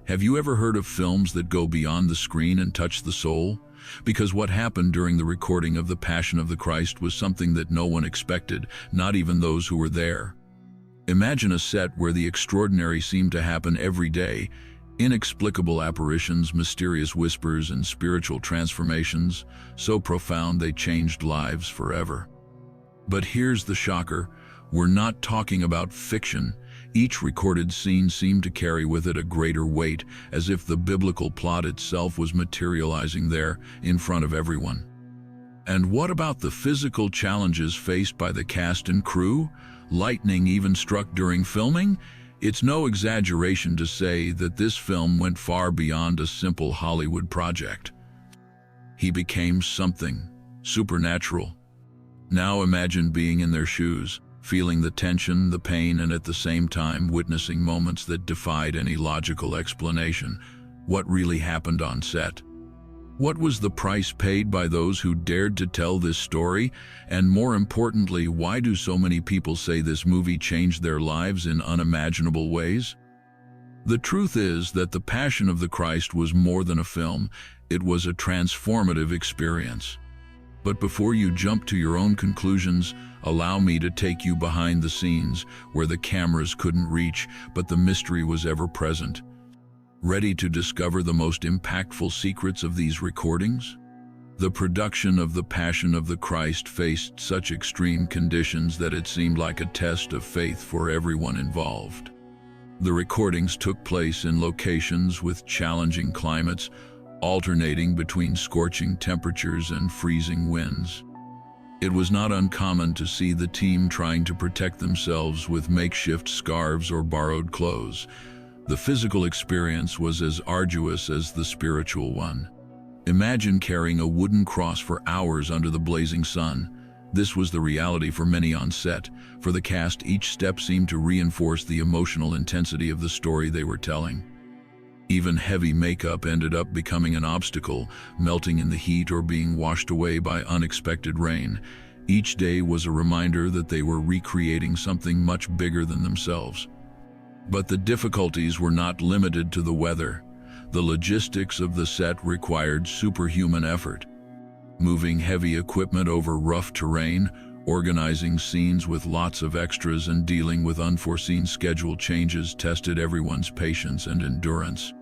Have you ever heard of films that go beyond the screen and touch the soul? Because what happened during the recording of The Passion of the Christ was something that no one expected, not even those who were there. Imagine a set where the extraordinary seemed to happen every day. Inexplicable apparitions, mysterious whispers, and spiritual transformations, so profound they changed lives forever. But here's the shocker. We're not talking about fiction. Each recorded scene seemed to carry with it a greater weight, as if the biblical plot itself was materializing there in front of everyone. And what about the physical challenges faced by the cast and crew? Lightning even struck during filming? It's no exaggeration to say that this film went far beyond a simple Hollywood project. He became something supernatural. Now imagine being in their shoes, feeling the tension, the pain, and at the same time witnessing moments that defied any logical explanation. What really happened on set? What was the price paid by those who dared to tell this story? And more importantly, why do so many people say this movie changed their lives in unimaginable ways? The truth is that The Passion of the Christ was more than a film. It was a transformative experience. But before you jump to your own conclusions, allow me to take you behind the scenes, where the cameras couldn't reach, but the mystery was ever present. Ready to discover the most impactful secrets of these recordings? The production of The Passion of the Christ faced such extreme conditions that it seemed like a test of faith for everyone involved. The recordings took place in locations with challenging climates, alternating between scorching temperatures and freezing winds. It was not uncommon to see the team trying to protect themselves with makeshift scarves or borrowed clothes. The physical experience was as arduous as the spiritual one. Imagine carrying a wooden cross for hours under the blazing sun. This was the reality for many on set. For the cast, each step seemed to reinforce the emotional intensity of the story they were telling. Even heavy makeup ended up becoming an obstacle, melting in the heat or being washed away by unexpected rain. Each day was a reminder that they were recreating something much bigger than themselves. But the difficulties were not limited to the weather. The logistics of the set required superhuman effort. Moving heavy equipment over rough terrain, organizing scenes with lots of extras, and dealing with unforeseen schedule changes tested everyone's patience and endurance.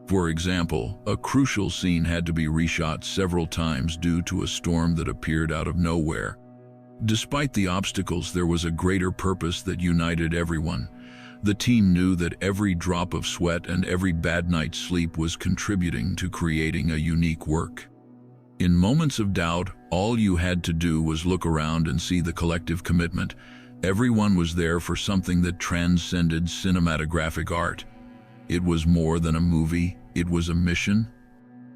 For example, a crucial scene had to be reshot several times due to a storm that appeared out of nowhere. Despite the obstacles, there was a greater purpose that united everyone. The team knew that every drop of sweat and every bad night's sleep was contributing to creating a unique work. In moments of doubt, all you had to do was look around and see the collective commitment. Everyone was there for something that transcended cinematographic art. It was more than a movie, it was a mission.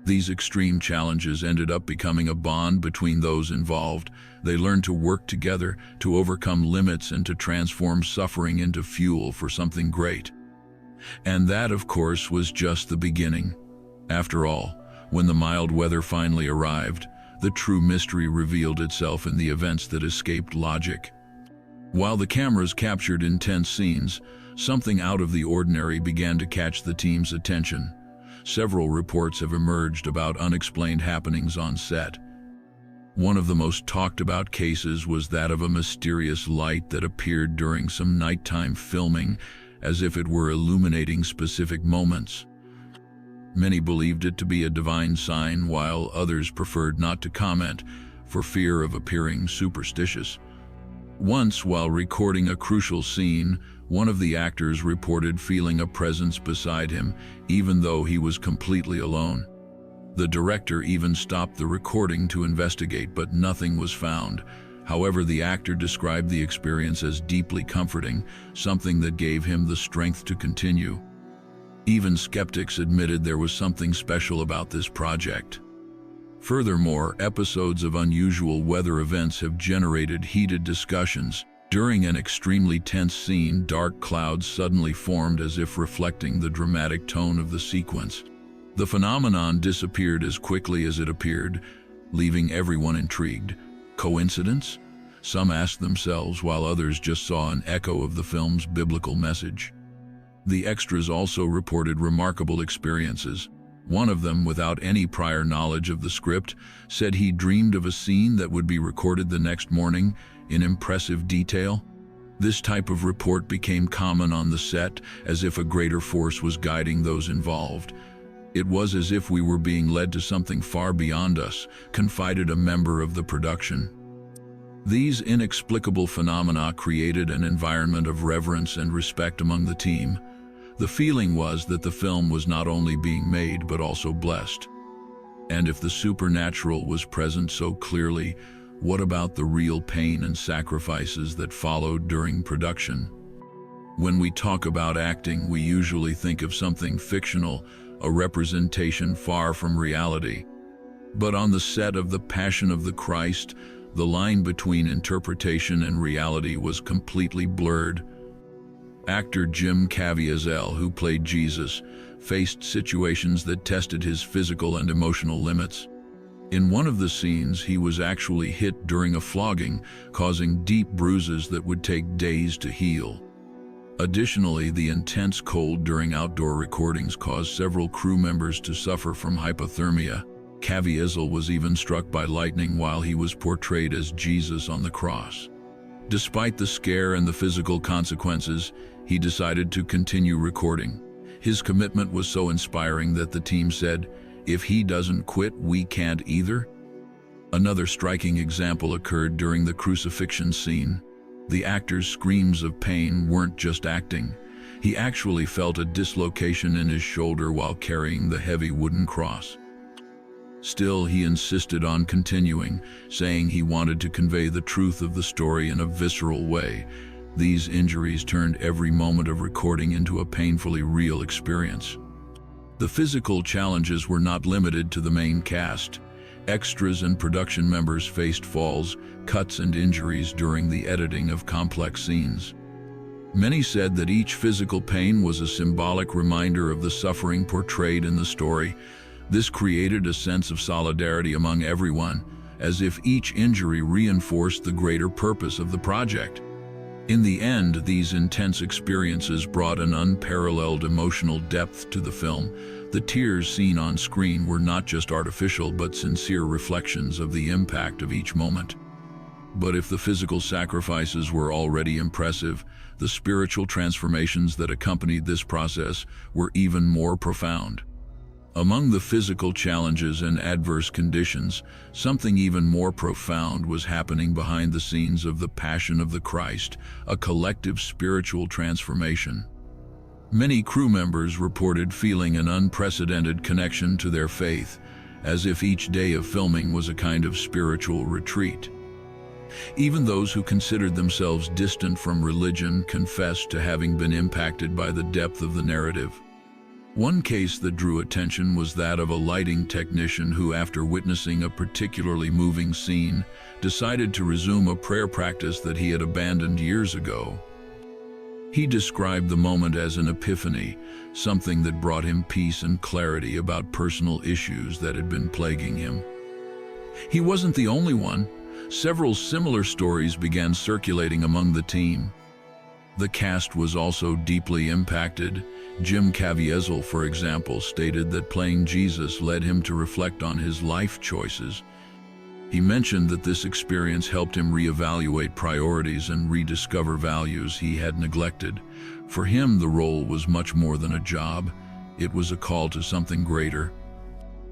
These extreme challenges ended up becoming a bond between those involved. They learned to work together, to overcome limits, and to transform suffering into fuel for something great. And that, of course, was just the beginning. After all, when the mild weather finally arrived, the true mystery revealed itself in the events that escaped logic. While the cameras captured intense scenes, something out of the ordinary began to catch the team's attention. Several reports have emerged about unexplained happenings on set. One of the most talked about cases was that of a mysterious light that appeared during some nighttime filming, as if it were illuminating specific moments. Many believed it to be a divine sign, while others preferred not to comment for fear of appearing superstitious. Once, while recording a crucial scene, one of the actors reported feeling a presence beside him, even though he was completely alone. The director even stopped the recording to investigate, but nothing was found. However, the actor described the experience as deeply comforting, something that gave him the strength to continue. Even skeptics admitted there was something special about this project. Furthermore, episodes of unusual weather events have generated heated discussions. During an extremely tense scene, dark clouds suddenly formed as if reflecting the dramatic tone of the sequence. The phenomenon disappeared as quickly as it appeared, leaving everyone intrigued. Coincidence? Some asked themselves, while others just saw an echo of the film's biblical message. The extras also reported remarkable experiences. One of them, without any prior knowledge of the script, said he dreamed of a scene that would be recorded the next morning in impressive detail. This type of report became common on the set, as if a greater force was guiding those involved. It was as if we were being led to something far beyond us, confided a member of the production. These inexplicable phenomena created an environment of reverence and respect among the team. The feeling was that the film was not only being made but also blessed. And if the supernatural was present so clearly, what about the real pain and sacrifices that followed during production? When we talk about acting, we usually think of something fictional, a representation far from reality. But on the set of The Passion of the Christ, the line between interpretation and reality was completely blurred. Actor Jim Caviezel, who played Jesus, faced situations that tested his physical and emotional limits. In one of the scenes, he was actually hit during a flogging, causing deep bruises that would take days to heal. Additionally, the intense cold during outdoor recordings caused several crew members to suffer from hypothermia. Caviezel was even struck by lightning while he was portrayed as Jesus on the cross. Despite the scare and the physical consequences, he decided to continue recording. His commitment was so inspiring that the team said, "If he doesn't quit, we can't either." Another striking example occurred during the crucifixion scene. The actor's screams of pain weren't just acting. He actually felt a dislocation in his shoulder while carrying the heavy wooden cross. Still, he insisted on continuing, saying he wanted to convey the truth of the story in a visceral way. These injuries turned every moment of recording into a painfully real experience. The physical challenges were not limited to the main cast. Extras and production members faced falls, cuts, and injuries during the editing of complex scenes. Many said that each physical pain was a symbolic reminder of the suffering portrayed in the story. This created a sense of solidarity among everyone, as if each injury reinforced the greater purpose of the project. In the end, these intense experiences brought an unparalleled emotional depth to the film. The tears seen on screen were not just artificial but sincere reflections of the impact of each moment. But if the physical sacrifices were already impressive, the spiritual transformations that accompanied this process were even more profound. Among the physical challenges and adverse conditions, something even more profound was happening behind the scenes of The Passion of the Christ, a collective spiritual transformation. Many crew members reported feeling an unprecedented connection to their faith, as if each day of filming was a kind of spiritual retreat. Even those who considered themselves distant from religion confessed to having been impacted by the depth of the narrative. One case that drew attention was that of a lighting technician who, after witnessing a particularly moving scene, decided to resume a prayer practice that he had abandoned years ago. He described the moment as an epiphany, something that brought him peace and clarity about personal issues that had been plaguing him. He wasn't the only one. Several similar stories began circulating among the team. The cast was also deeply impacted. Jim Caviezel, for example, stated that playing Jesus led him to reflect on his life choices. He mentioned that this experience helped him reevaluate priorities and rediscover values he had neglected. For him, the role was much more than a job. It was a call to something greater.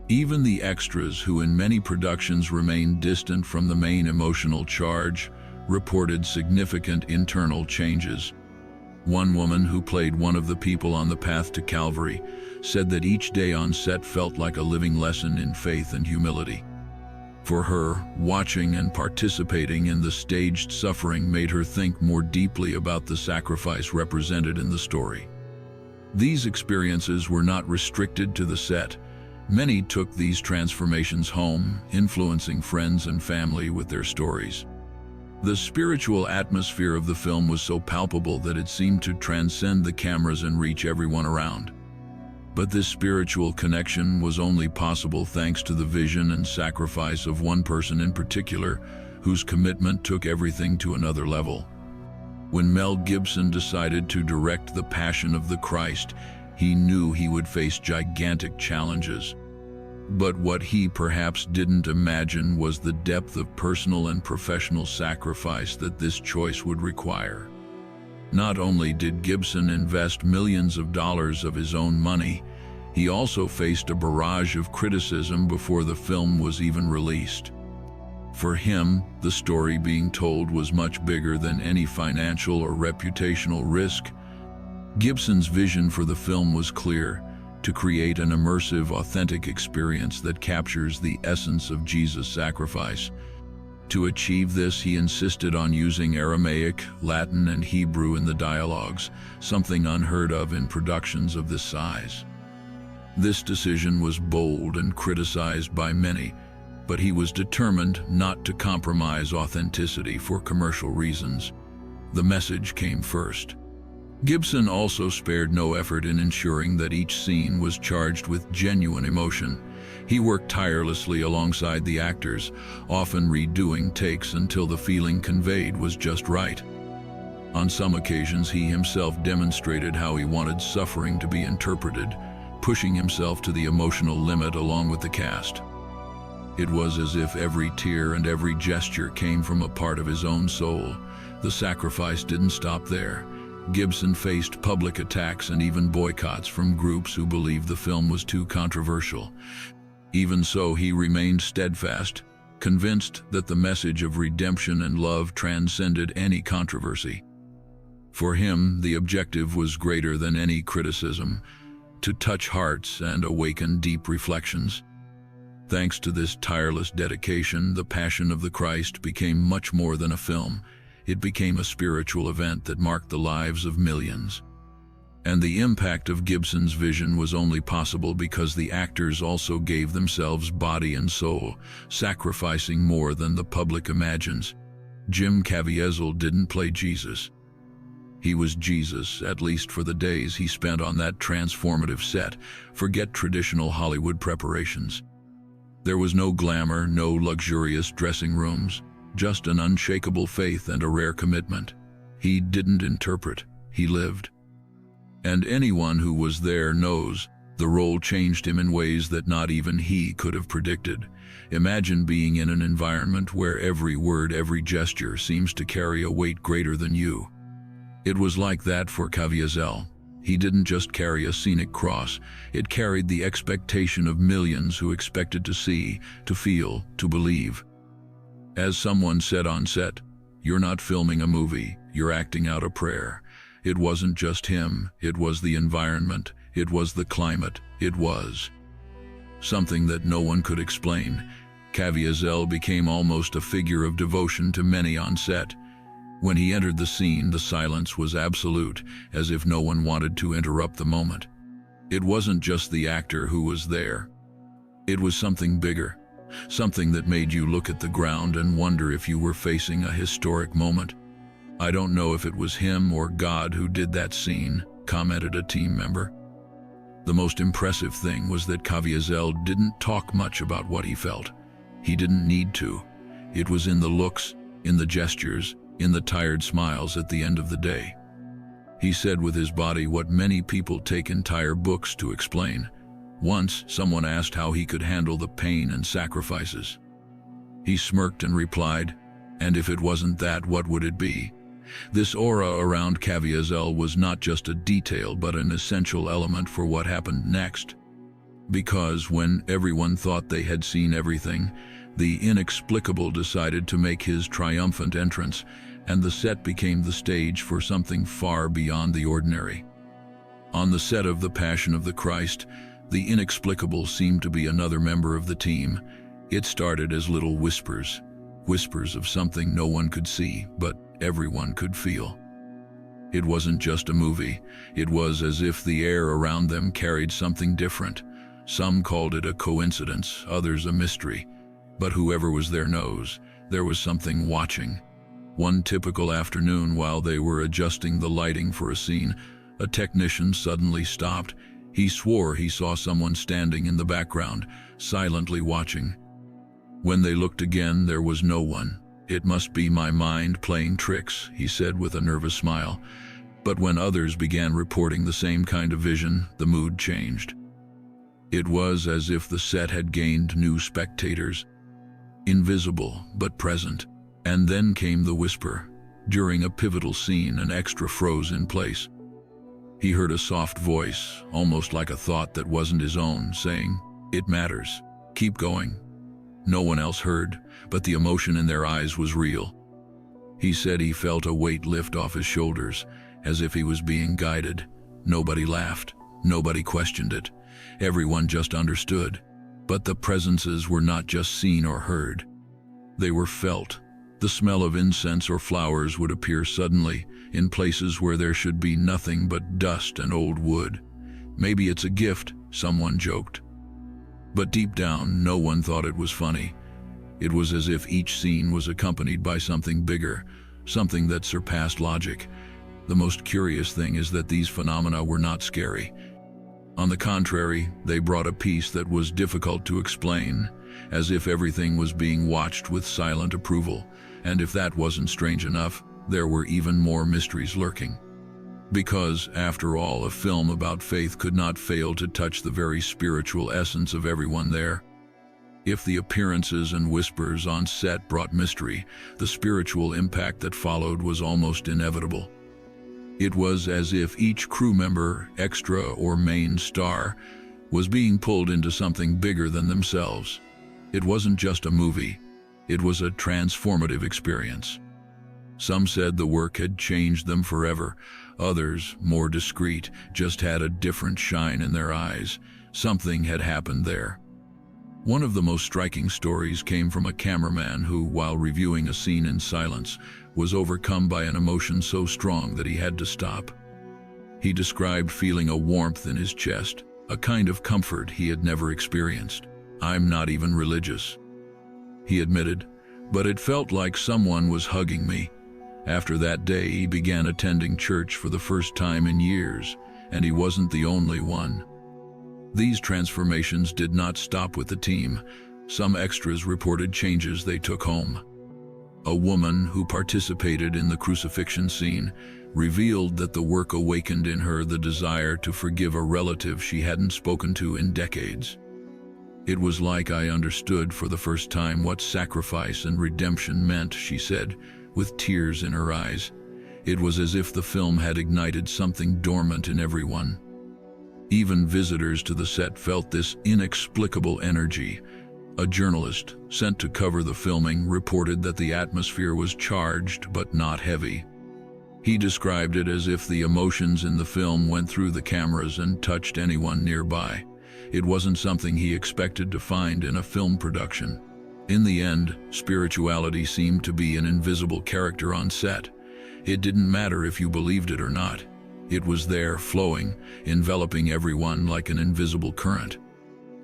Even the extras, who in many productions remained distant from the main emotional charge, reported significant internal changes. One woman, who played one of the people on the path to Calvary, said that each day on set felt like a living lesson in faith and humility. For her, watching and participating in the staged suffering made her think more deeply about the sacrifice represented in the story. These experiences were not restricted to the set. Many took these transformations home, influencing friends and family with their stories. The spiritual atmosphere of the film was so palpable that it seemed to transcend the cameras and reach everyone around. But this spiritual connection was only possible thanks to the vision and sacrifice of one person in particular, whose commitment took everything to another level. When Mel Gibson decided to direct The Passion of the Christ, he knew he would face gigantic challenges. But what he perhaps didn't imagine was the depth of personal and professional sacrifice that this choice would require. Not only did Gibson invest millions of dollars of his own money, he also faced a barrage of criticism before the film was even released. For him, the story being told was much bigger than any financial or reputational risk. Gibson's vision for the film was clear: to create an immersive, authentic experience that captures the essence of Jesus' sacrifice. To achieve this, he insisted on using Aramaic, Latin, and Hebrew in the dialogues, something unheard of in productions of this size. This decision was bold and criticized by many, but he was determined not to compromise authenticity for commercial reasons. The message came first. Gibson also spared no effort in ensuring that each scene was charged with genuine emotion. He worked tirelessly alongside the actors, often redoing takes until the feeling conveyed was just right. On some occasions, he himself demonstrated how he wanted suffering to be interpreted, pushing himself to the emotional limit along with the cast. It was as if every tear and every gesture came from a part of his own soul. The sacrifice didn't stop there. Gibson faced public attacks and even boycotts from groups who believed the film was too controversial. Even so, he remained steadfast, convinced that the message of redemption and love transcended any controversy. For him, the objective was greater than any criticism: to touch hearts and awaken deep reflections. Thanks to this tireless dedication, The Passion of the Christ became much more than a film. It became a spiritual event that marked the lives of millions. And the impact of Gibson's vision was only possible because the actors also gave themselves body and soul, sacrificing more than the public imagines. Jim Caviezel didn't play Jesus. He was Jesus, at least for the days he spent on that transformative set. Forget traditional Hollywood preparations. There was no glamour, no luxurious dressing rooms, just an unshakable faith and a rare commitment. He didn't interpret, he lived. And anyone who was there knows the role changed him in ways that not even he could have predicted. Imagine being in an environment where every word, every gesture seems to carry a weight greater than you. It was like that for Caviezel. He didn't just carry a scenic cross, it carried the expectation of millions who expected to see, to feel, to believe. As someone said on set, "You're not filming a movie, you're acting out a prayer." It wasn't just him, it was the environment, it was the climate, it was something that no one could explain. Caviezel became almost a figure of devotion to many on set. When he entered the scene, the silence was absolute, as if no one wanted to interrupt the moment. It wasn't just the actor who was there. It was something bigger, something that made you look at the ground and wonder if you were facing a historic moment. "I don't know if it was him or God who did that scene," commented a team member. The most impressive thing was that Caviezel didn't talk much about what he felt. He didn't need to. It was in the looks, in the gestures, in the tired smiles at the end of the day. He said with his body what many people take entire books to explain. Once, someone asked how he could handle the pain and sacrifices. He smirked and replied, "And if it wasn't that, what would it be?" This aura around Caviezel was not just a detail, but an essential element for what happened next. Because when everyone thought they had seen everything, the inexplicable decided to make his triumphant entrance, and the set became the stage for something far beyond the ordinary. On the set of The Passion of the Christ, the inexplicable seemed to be another member of the team. It started as little whispers, whispers of something no one could see, but everyone could feel. It wasn't just a movie, it was as if the air around them carried something different. Some called it a coincidence, others a mystery, but whoever was there knows, there was something watching. One typical afternoon, while they were adjusting the lighting for a scene, a technician suddenly stopped. He swore he saw someone standing in the background, silently watching. When they looked again, there was no one. "It must be my mind playing tricks," he said with a nervous smile. But when others began reporting the same kind of vision, the mood changed. It was as if the set had gained new spectators, invisible but present. And then came the whisper. During a pivotal scene, an extra froze in place. He heard a soft voice, almost like a thought that wasn't his own, saying, "It matters. Keep going." No one else heard, but the emotion in their eyes was real. He said he felt a weight lift off his shoulders, as if he was being guided. Nobody laughed. Nobody questioned it. Everyone just understood. But the presences were not just seen or heard. They were felt. The smell of incense or flowers would appear suddenly, in places where there should be nothing but dust and old wood. "Maybe it's a gift," someone joked. But deep down, no one thought it was funny. It was as if each scene was accompanied by something bigger, something that surpassed logic. The most curious thing is that these phenomena were not scary. On the contrary, they brought a peace that was difficult to explain, as if everything was being watched with silent approval. And if that wasn't strange enough, there were even more mysteries lurking. Because, after all, a film about faith could not fail to touch the very spiritual essence of everyone there. If the appearances and whispers on set brought mystery, the spiritual impact that followed was almost inevitable. It was as if each crew member, extra or main star, was being pulled into something bigger than themselves. It wasn't just a movie. It was a transformative experience. Some said the work had changed them forever. Others, more discreet, just had a different shine in their eyes. Something had happened there. One of the most striking stories came from a cameraman who, while reviewing a scene in silence, was overcome by an emotion so strong that he had to stop. He described feeling a warmth in his chest, a kind of comfort he had never experienced. "I'm not even religious," he admitted, "but it felt like someone was hugging me." After that day, he began attending church for the first time in years, and he wasn't the only one. These transformations did not stop with the team. Some extras reported changes they took home. A woman who participated in the crucifixion scene revealed that the work awakened in her the desire to forgive a relative she hadn't spoken to in decades. "It was like I understood for the first time what sacrifice and redemption meant," she said, with tears in her eyes. It was as if the film had ignited something dormant in everyone. Even visitors to the set felt this inexplicable energy. A journalist, sent to cover the filming, reported that the atmosphere was charged but not heavy. He described it as if the emotions in the film went through the cameras and touched anyone nearby. It wasn't something he expected to find in a film production. In the end, spirituality seemed to be an invisible character on set. It didn't matter if you believed it or not. It was there, flowing, enveloping everyone like an invisible current.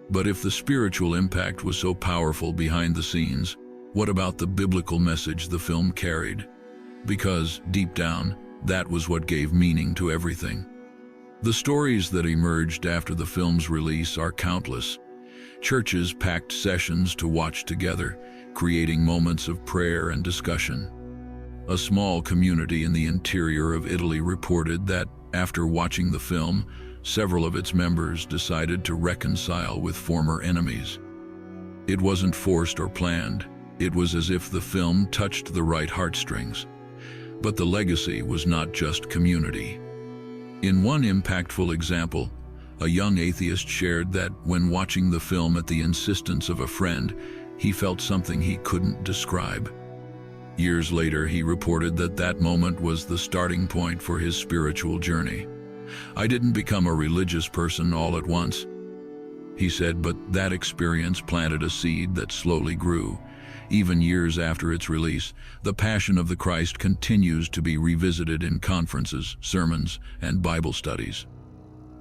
But if the spiritual impact was so powerful behind the scenes, what about the biblical message the film carried? Because, deep down, that was what gave meaning to everything. The stories that emerged after the film's release are countless. Churches packed sessions to watch together, creating moments of prayer and discussion. A small community in the interior of Italy reported that, after watching the film, several of its members decided to reconcile with former enemies. It wasn't forced or planned. It was as if the film touched the right heartstrings. But the legacy was not just community. In one impactful example, a young atheist shared that when watching the film at the insistence of a friend, he felt something he couldn't describe. Years later, he reported that that moment was the starting point for his spiritual journey. "I didn't become a religious person all at once," he said, but that experience planted a seed that slowly grew. Even years after its release, the Passion of the Christ continues to be revisited in conferences, sermons, and Bible studies.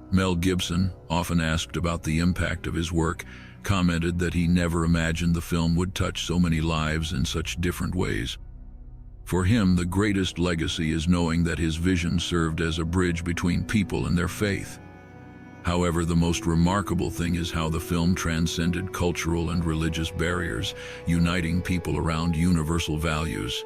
Mel Gibson, often asked about the impact of his work, commented that he never imagined the film would touch so many lives in such different ways. For him, the greatest legacy is knowing that his vision served as a bridge between people and their faith. However, the most remarkable thing is how the film transcended cultural and religious barriers, uniting people around universal values.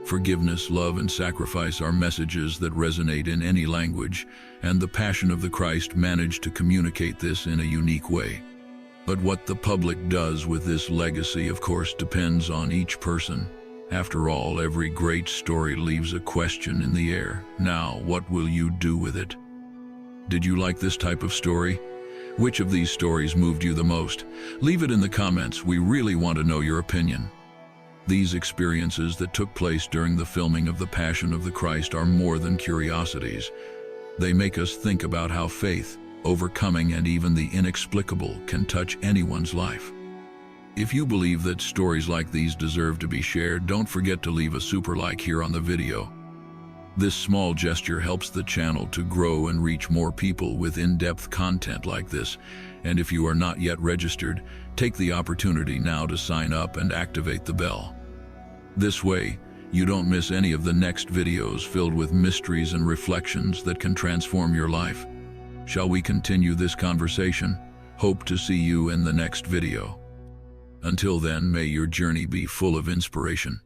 Forgiveness, love, and sacrifice are messages that resonate in any language, and the Passion of the Christ managed to communicate this in a unique way. But what the public does with this legacy, of course, depends on each person. After all, every great story leaves a question in the air. Now, what will you do with it? Did you like this type of story? Which of these stories moved you the most? Leave it in the comments. We really want to know your opinion. These experiences that took place during the filming of The Passion of the Christ are more than curiosities. They make us think about how faith, overcoming, and even the inexplicable can touch anyone's life. If you believe that stories like these deserve to be shared, don't forget to leave a super like here on the video. This small gesture helps the channel to grow and reach more people with in-depth content like this. And if you are not yet registered, take the opportunity now to sign up and activate the bell. This way, you don't miss any of the next videos filled with mysteries and reflections that can transform your life. Shall we continue this conversation? Hope to see you in the next video. Until then, may your journey be full of inspiration.